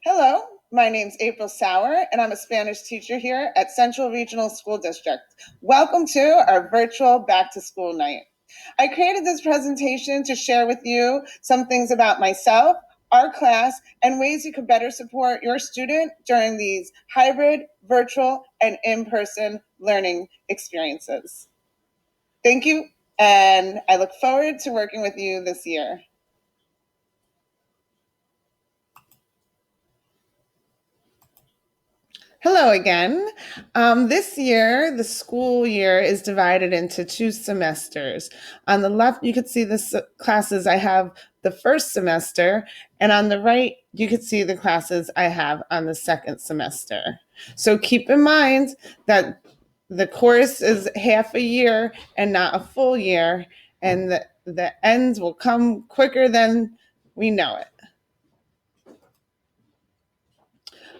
Hello, my name's April Sauer, and I'm a Spanish teacher here at Central Regional School District. Welcome to our virtual back to school night. I created this presentation to share with you some things about myself, our class, and ways you could better support your student during these hybrid, virtual, and in-person learning experiences. Thank you, and I look forward to working with you this year. Hello again. This year, the school year is divided into two semesters. On the left, you can see the classes I have the first semester, and on the right, you can see the classes I have on the second semester. So keep in mind that the course is half a year and not a full year, and the ends will come quicker than we know it.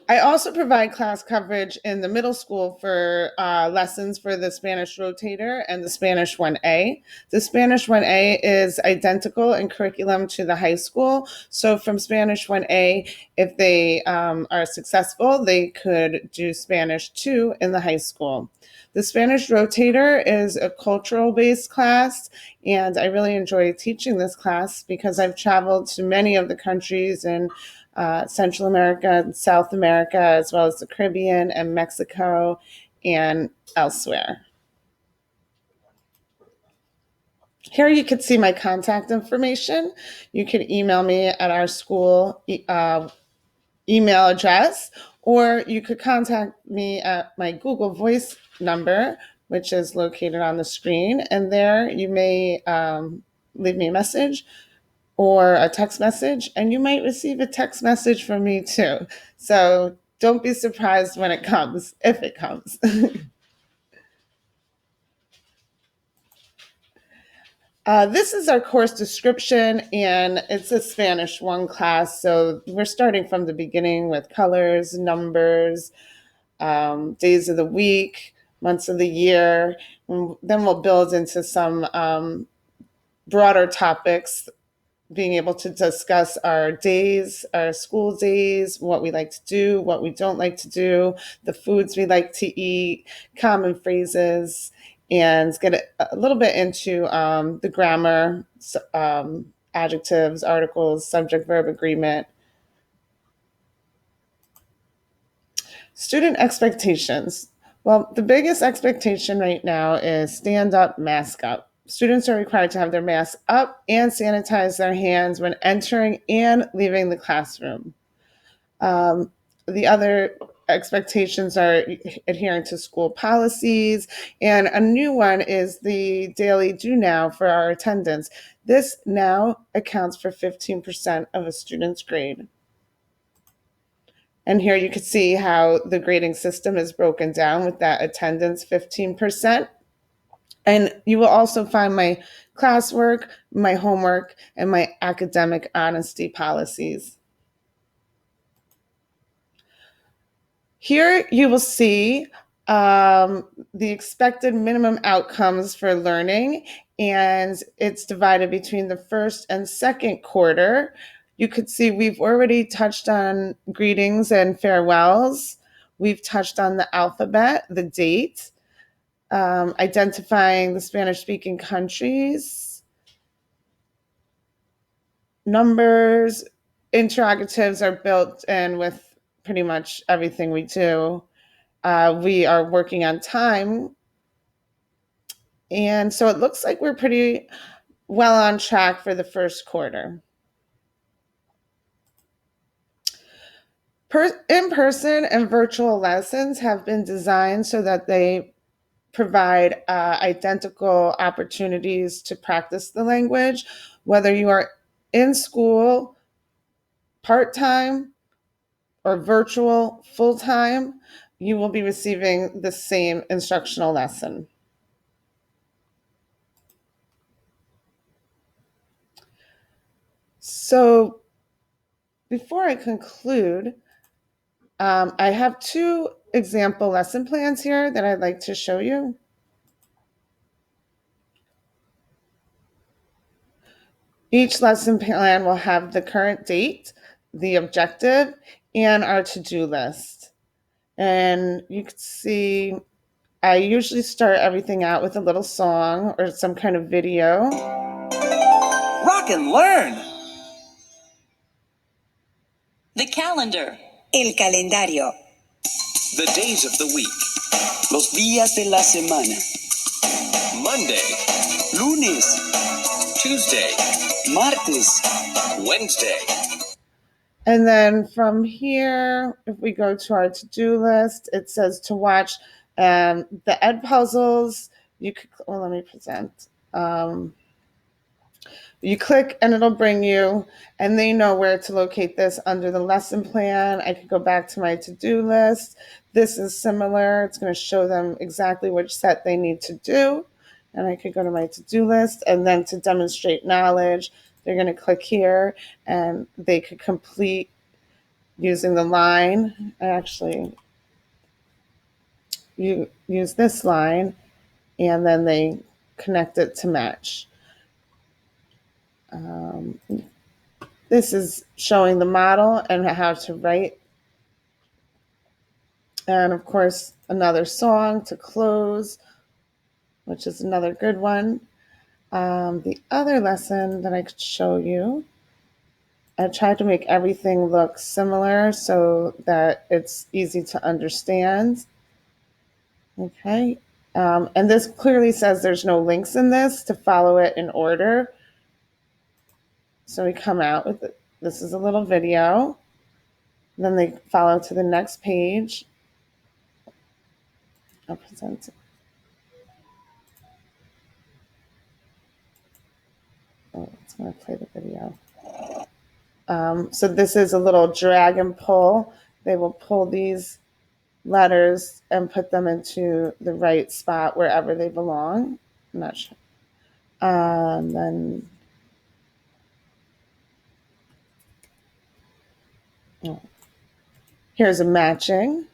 I also provide class coverage in the middle school for lessons for the Spanish Rotator and the Spanish 1A. The Spanish 1A is identical in curriculum to the high school. So from Spanish 1A, if they are successful, they could do Spanish 2 in the high school. The Spanish Rotator is a cultural-based class, and I really enjoy teaching this class because I've traveled to many of the countries in Central America and South America, as well as the Caribbean and Mexico and elsewhere. Here you can see my contact information. You can email me at our school email address, or you could contact me at my Google Voice number, which is located on the screen. And there you may leave me a message or a text message, and you might receive a text message from me too. So don't be surprised when it comes, if it comes. This is our course description, and it's a Spanish 1 class. So we're starting from the beginning with colors, numbers, days of the week, months of the year. Then we'll build into some broader topics, being able to discuss our days, our school days, what we like to do, what we don't like to do, the foods we like to eat, common phrases, and get a little bit into the grammar, adjectives, articles, subject verb agreement. Student expectations. Well, the biggest expectation right now is stand up, mask up. Students are required to have their masks up and sanitize their hands when entering and leaving the classroom. The other expectations are adhering to school policies, and a new one is the daily do now for our attendance. This now accounts for 15% of a student's grade. And here you can see how the grading system is broken down with that attendance 15%. And you will also find my classwork, my homework, and my academic honesty policies. Here you will see the expected minimum outcomes for learning, and it's divided between the first and second quarter. You could see we've already touched on greetings and farewells. We've touched on the alphabet, the date, identifying the Spanish-speaking countries, numbers, interrogatives are built in with pretty much everything we do. We are working on time, and so it looks like we're pretty well on track for the first quarter. In-person and virtual lessons have been designed so that they provide identical opportunities to practice the language, whether you are in school part-time or virtual full-time, you will be receiving the same instructional lesson. So before I conclude, I have 2 example lesson plans here that I'd like to show you. Each lesson plan will have the current date, the objective, and our to-do list. And you can see I usually start everything out with a little song or some kind of video. Rock and learn. The calendar. El calendario. The days of the week. Los días de la semana. Monday, Lunes, Tuesday, martes, Wednesday. And then from here, if we go to our to-do list, it says to watch the Ed puzzles. You could, well, let me present. You click and it'll bring you, and they know where to locate this under the lesson plan. I could go back to my to-do list. This is similar. It's going to show them exactly which set they need to do. And I could go to my to-do list, and then to demonstrate knowledge, they're going to click here and they could complete using the line. Actually, you use this line and then they connect it to match. This is showing the model and how to write. And of course, another song to close, which is another good one. The other lesson that I could show you, I tried to make everything look similar so that it's easy to understand. Okay. And this clearly says there's no links in this to follow it in order. So we come out with it. This is a little video. Then they follow to the next page. I'll present it. Oh, it's going to play the video. So this is a little drag and pull. They will pull these letters and put them into the right spot wherever they belong. I'm not sure. Then here's a matching.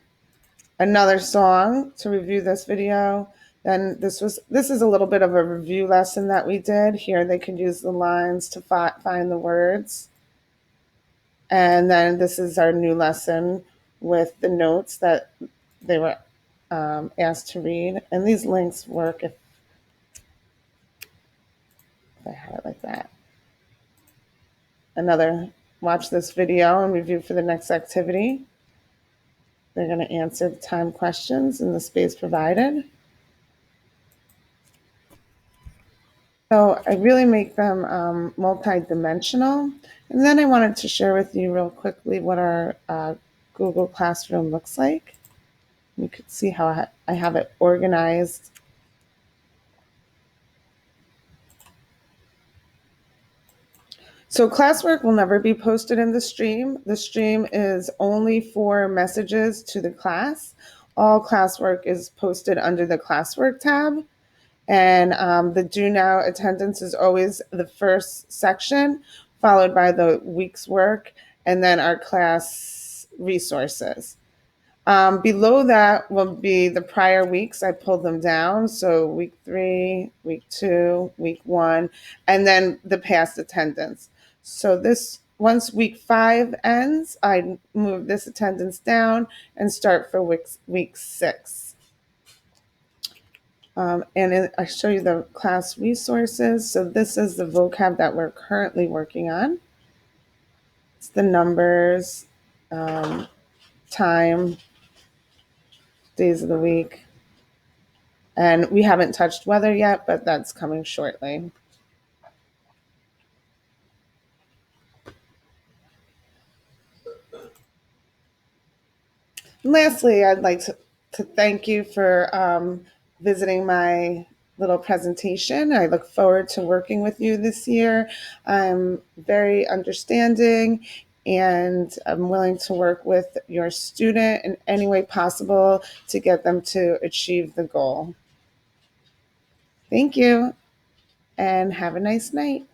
Another song to review this video. Then this is a little bit of a review lesson that we did. Here they could use the lines to find the words. And then this is our new lesson with the notes that they were asked to read. And these links work if I have it like that. Another, watch this video and review for the next activity. They're going to answer the time questions in the space provided. So I really make them multi-dimensional. And then I wanted to share with you real quickly what our Google Classroom looks like. You could see how I have it organized. So classwork will never be posted in the stream. The stream is only for messages to the class. All classwork is posted under the classwork tab. And the Do Now attendance is always the first section, followed by the week's work, and then our class resources. Below that will be the prior weeks. I pulled them down. So week 3, week 2, week 1, and then the past attendance. So this, once week 5 ends, I move this attendance down and start for week 6. And I show you the class resources. So this is the vocab that we're currently working on. It's the numbers, time, days of the week. And we haven't touched weather yet, but that's coming shortly. And lastly, I'd like to thank you for visiting my little presentation. I look forward to working with you this year. I'm very understanding and I'm willing to work with your student in any way possible to get them to achieve the goal. Thank you and have a nice night.